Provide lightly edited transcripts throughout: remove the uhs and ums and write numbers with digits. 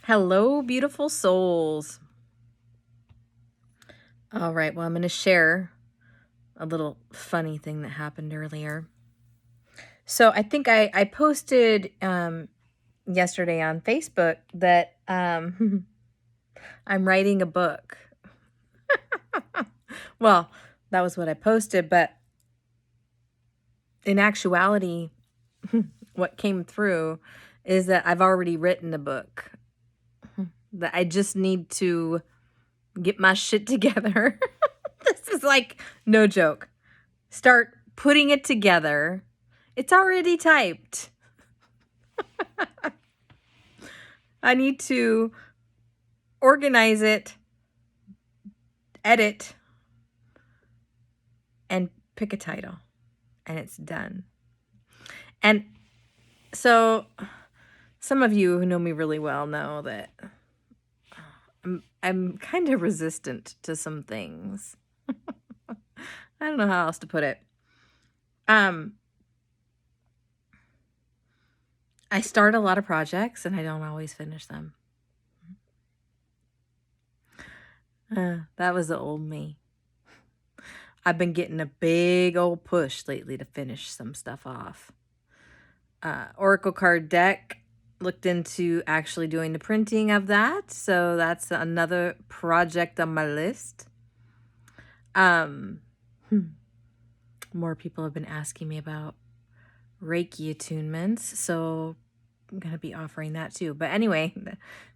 Hello, beautiful souls. All right, well, I'm going to share a little funny thing that happened earlier. So I think I posted yesterday on Facebook that I'm writing a book. Well, that was what I posted, but in actuality, what came through is that I've already written a book. That I just need to get my shit together. This is like no joke. Start putting it together. It's already typed. I need to organize it, edit, and pick a title. And it's done. And so some of you who know me really well know that I'm kind of resistant to some things. I don't know how else to put it. I start a lot of projects and I don't always finish them. That was the old me. I've been getting a big old push lately to finish some stuff off. Oracle card deck, looked into actually doing the printing of that. So that's another project on my list. More people have been asking me about Reiki attunements. So I'm going to be offering that too. But anyway,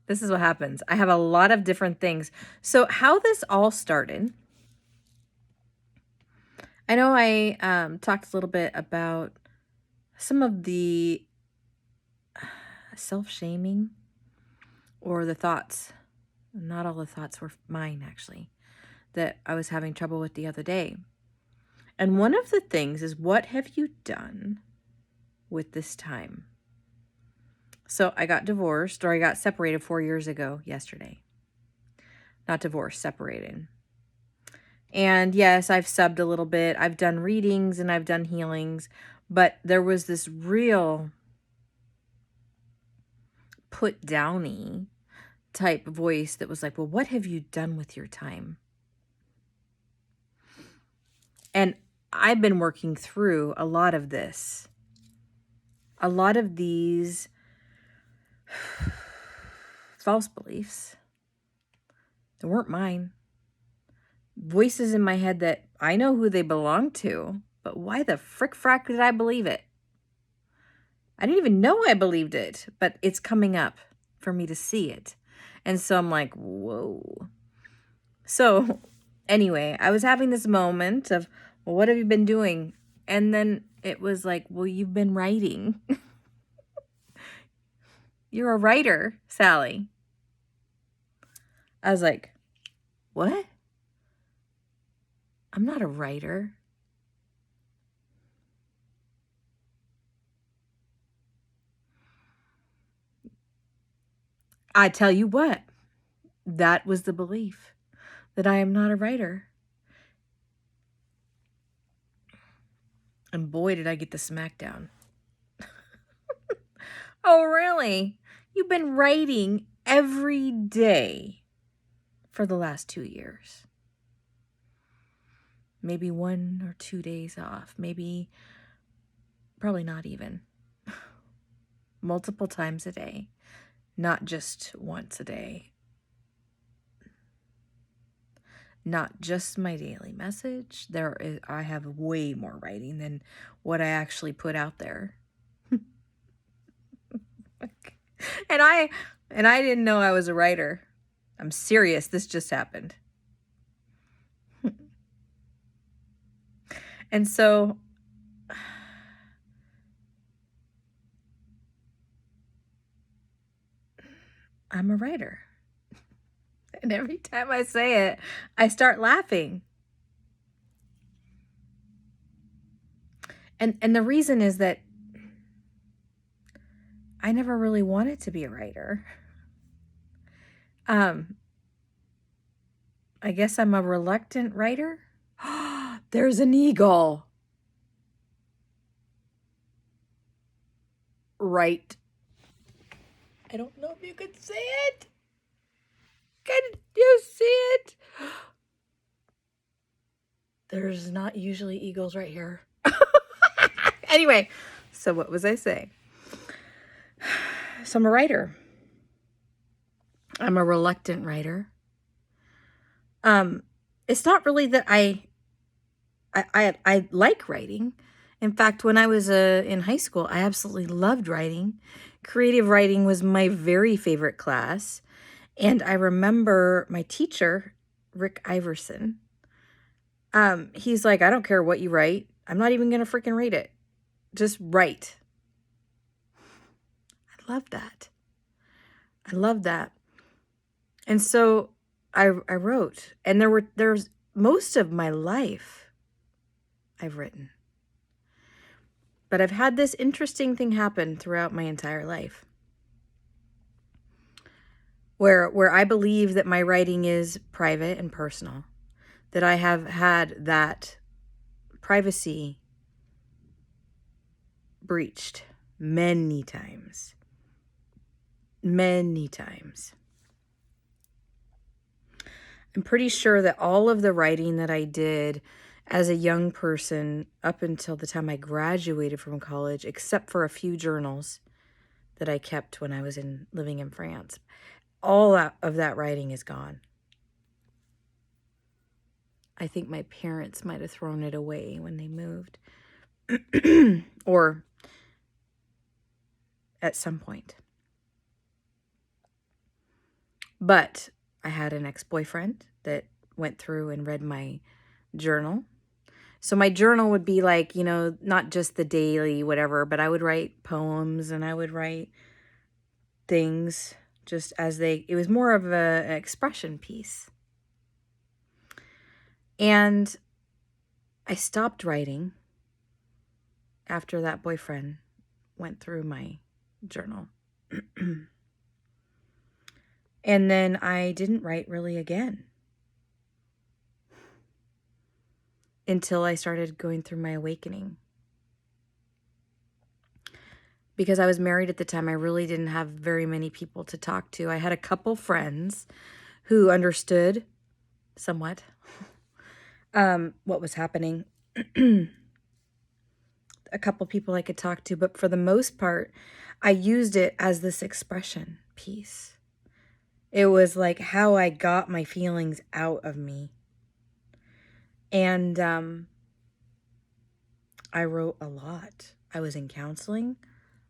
this is what happens. I have a lot of different things. So how this all started, I know I talked a little bit about some of the self-shaming or the thoughts, not all the thoughts were mine actually, that I was having trouble with the other day. And one of the things is, what have you done with this time? So I got divorced, or I got separated 4 years ago yesterday. Not divorced, separated. And yes, I've subbed a little bit. I've done readings and I've done healings, but there was this real put downy type voice that was like, well, what have you done with your time? And I've been working through a lot of this. A lot of these false beliefs that weren't mine. Voices in my head that I know who they belong to, but why the frick frack did I believe it? I didn't even know I believed it, but it's coming up for me to see it. And so I'm like, whoa. So anyway, I was having this moment of, well, what have you been doing? And then it was like, well, you've been writing. You're a writer, Sally. I was like, what? I'm not a writer. I tell you what, that was the belief, that I am not a writer. And boy, did I get the smackdown. Oh, really? You've been writing every day for the last 2 years. Maybe 1 or 2 days off. Maybe, probably not even. Multiple times a day. Not just once a day. Not just my daily message. I have way more writing than what I actually put out there. And I didn't know I was a writer. I'm serious. This just happened. And so I'm a writer. And every time I say it, I start laughing. And the reason is that I never really wanted to be a writer. I guess I'm a reluctant writer. There's an eagle. Right I don't know if you can see it. Can you see it? There's not usually eagles right here. Anyway, so what was I saying? So I'm a writer. I'm a reluctant writer. It's not really that I like writing. In fact, when I was in high school, I absolutely loved writing. Creative writing was my very favorite class. And I remember my teacher, Rick Iverson, he's like, I don't care what you write. I'm not even going to freaking read it. Just write. I love that. I love that. And so I wrote, and there's most of my life I've written. But I've had this interesting thing happen throughout my entire life. Where I believe that my writing is private and personal, that I have had that privacy breached many times. Many times. I'm pretty sure that all of the writing that I did as a young person up until the time I graduated from college, except for a few journals that I kept when I was living in France, all of that writing is gone. I think my parents might have thrown it away when they moved. Or at some point. But I had an ex-boyfriend that went through and read my journal. So my journal would be like, you know, not just the daily whatever, but I would write poems and I would write things just as it was more of an expression piece. And I stopped writing after that boyfriend went through my journal. And then I didn't write really again until I started going through my awakening. Because I was married at the time, I really didn't have very many people to talk to. I had a couple friends who understood somewhat what was happening. A couple people I could talk to, but for the most part, I used it as this expression piece. It was like how I got my feelings out of me. And I wrote a lot. I was in counseling.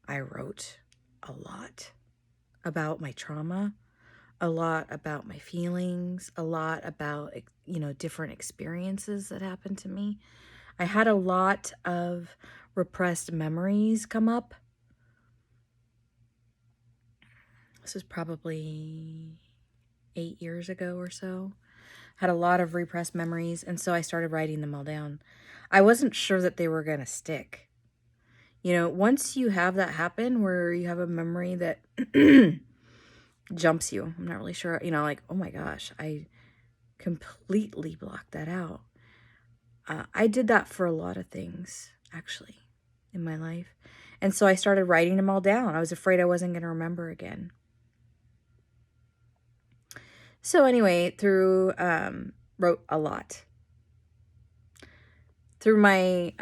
I wrote a lot about my trauma, a lot about my feelings, a lot about, you know, different experiences that happened to me. I had a lot of repressed memories come up. This was probably 8 years ago or so. Had a lot of repressed memories, and so I started writing them all down. I wasn't sure that they were going to stick. You know, once you have that happen where you have a memory that jumps you, I'm not really sure, you know, like, oh my gosh, I completely blocked that out. I did that for a lot of things, actually, in my life. And so I started writing them all down. I was afraid I wasn't going to remember again. So anyway, wrote a lot. Through my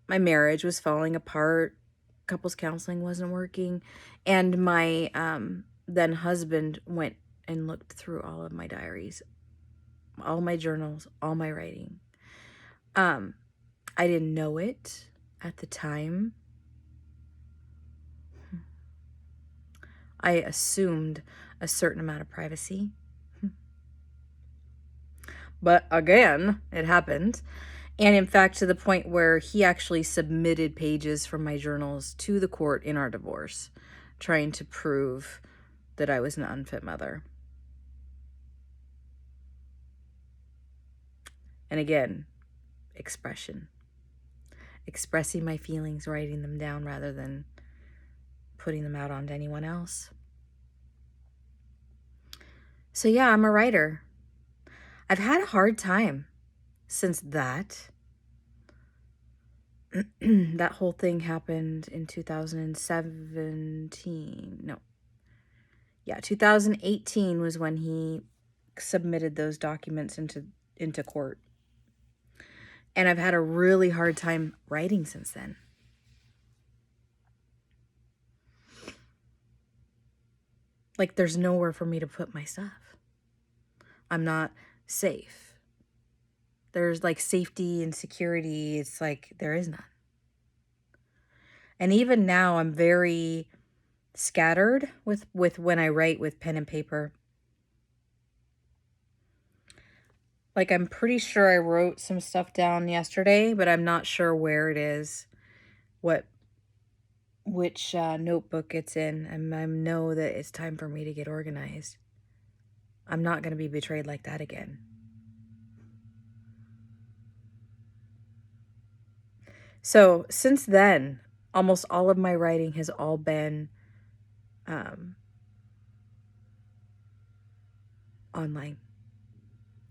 my marriage was falling apart, couples counseling wasn't working, and my then husband went and looked through all of my diaries, all my journals, all my writing. I didn't know it at the time. I assumed a certain amount of privacy. But again, it happened. And in fact, to the point where he actually submitted pages from my journals to the court in our divorce, trying to prove that I was an unfit mother. And again, expression. Expressing my feelings, writing them down rather than putting them out onto anyone else. So yeah, I'm a writer. I've had a hard time since that. That whole thing happened in 2017. No, Yeah, 2018 was when he submitted those documents into court. And I've had a really hard time writing since then. Like, there's nowhere for me to put my stuff. I'm not safe. There's like safety and security. It's like there is none. And even now I'm very scattered with when I write with pen and paper. Like, I'm pretty sure I wrote some stuff down yesterday, but I'm not sure where it is, which notebook it's in. I know that it's time for me to get organized. I'm not going to be betrayed like that again. So since then, almost all of my writing has all been online.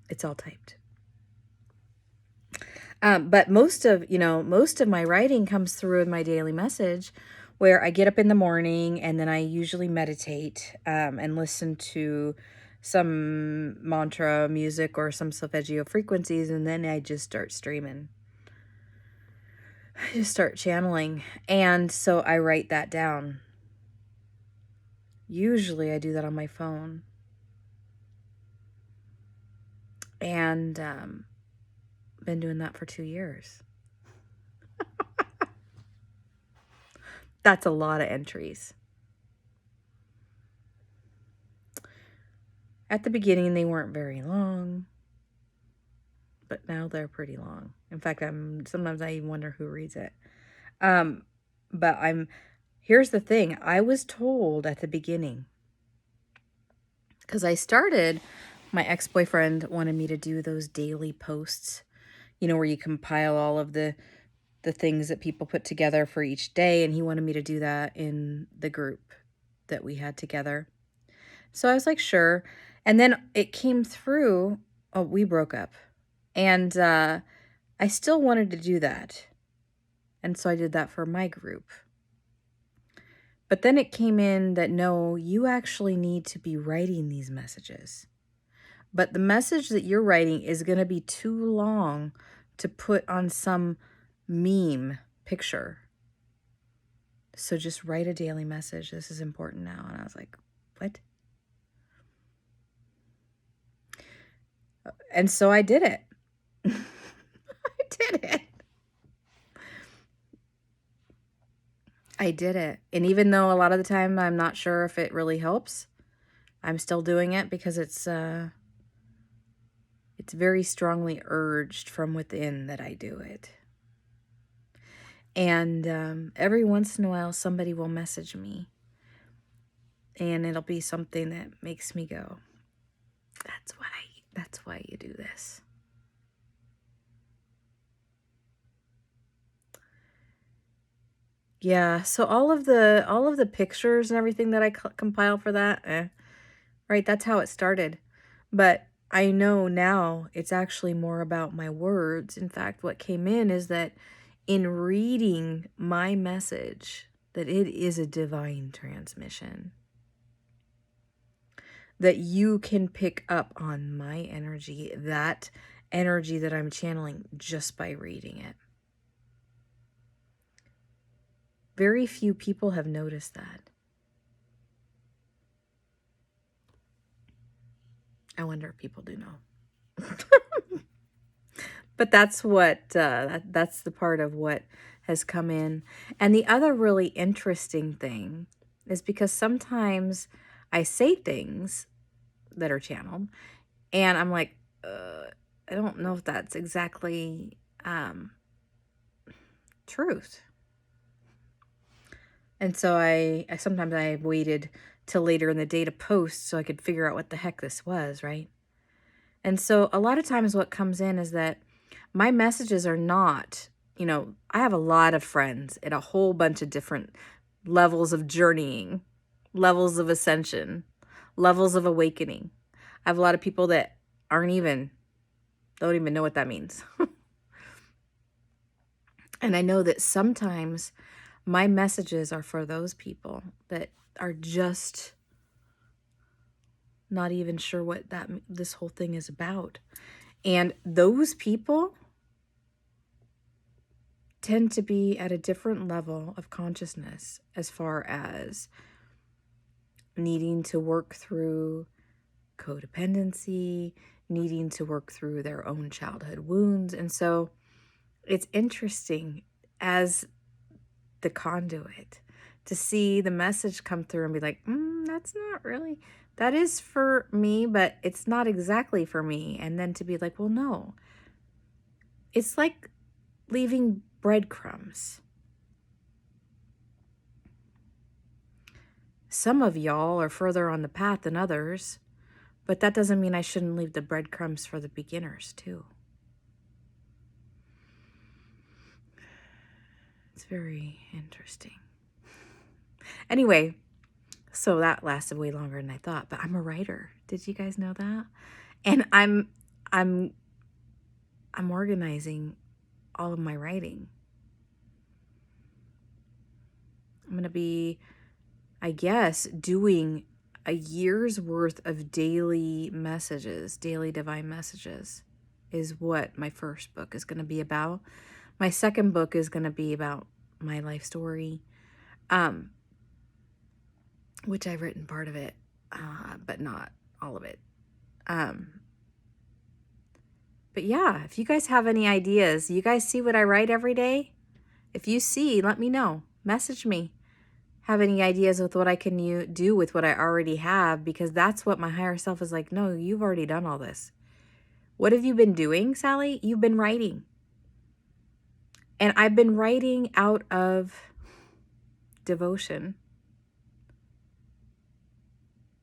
It's all typed. But most of my writing comes through in my daily message, where I get up in the morning and then I usually meditate and listen to some mantra music or some solfeggio frequencies, and then I just start streaming. I just start channeling, and so I write that down. Usually I do that on my phone. And been doing that for 2 years. That's a lot of entries. At the beginning, they weren't very long, but now they're pretty long. In fact, sometimes I even wonder who reads it. But here's the thing. I was told at the beginning, because I started, my ex-boyfriend wanted me to do those daily posts, where you compile all of the things that people put together for each day, and he wanted me to do that in the group that we had together. So I was like, sure. And then it came through, we broke up. And I still wanted to do that. And so I did that for my group. But then it came in that, no, you actually need to be writing these messages. But the message that you're writing is going to be too long to put on some meme picture. So just write a daily message. This is important now. And I was like, what? And so I did it. I did it. And even though a lot of the time I'm not sure if it really helps, I'm still doing it because it's very strongly urged from within that I do it. And every once in a while, somebody will message me, and it'll be something that makes me go, that's why you do this. Yeah, so all of the pictures and everything that I compile for that, right, that's how it started. But I know now it's actually more about my words. In fact, what came in is that in reading my message, that it is a divine transmission. That you can pick up on my energy, that energy that I'm channeling, just by reading it. Very few people have noticed that. I wonder if people do know. But that's that's the part of what has come in. And the other really interesting thing is because sometimes I say things that are channeled, and I'm like, I don't know if that's exactly truth. And so I sometimes I waited till later in the day to post so I could figure out what the heck this was, right? And so a lot of times what comes in is that my messages are not, I have a lot of friends at a whole bunch of different levels of journeying, levels of ascension, levels of awakening. I have a lot of people that don't even know what that means. And I know that sometimes my messages are for those people that are just not even sure what this whole thing is about. And those people tend to be at a different level of consciousness as far as needing to work through codependency, needing to work through their own childhood wounds. And so it's interesting as the conduit to see the message come through and be like, that's not really, that is for me, but it's not exactly for me. And then to be like, well, no, it's like leaving breadcrumbs. Some of y'all are further on the path than others, but that doesn't mean I shouldn't leave the breadcrumbs for the beginners too. It's very interesting. Anyway, so that lasted way longer than I thought, but I'm a writer. Did you guys know that? And I'm organizing all of my writing. I'm going to be, I guess, doing a year's worth of daily messages, daily divine messages is what my first book is going to be about. My second book is going to be about my life story, which I've written part of it, but not all of it. But yeah, if you guys have any ideas, you guys see what I write every day? If you see, let me know. Message me. Have any ideas with what I can do with what I already have? Because that's what my higher self is like, no, you've already done all this. What have you been doing, Sally? You've been writing. And I've been writing out of devotion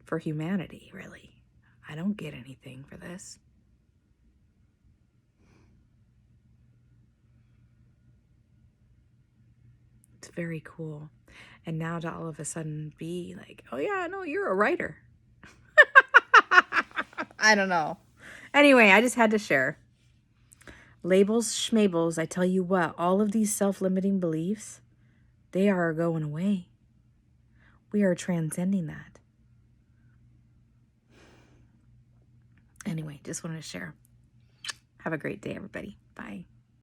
for humanity, really. I don't get anything for this. It's very cool. And now to all of a sudden be like, oh yeah, no, you're a writer. I don't know. Anyway, I just had to share. Labels, schmabels, I tell you what, all of these self-limiting beliefs, they are going away. We are transcending that. Anyway, just wanted to share. Have a great day, everybody. Bye.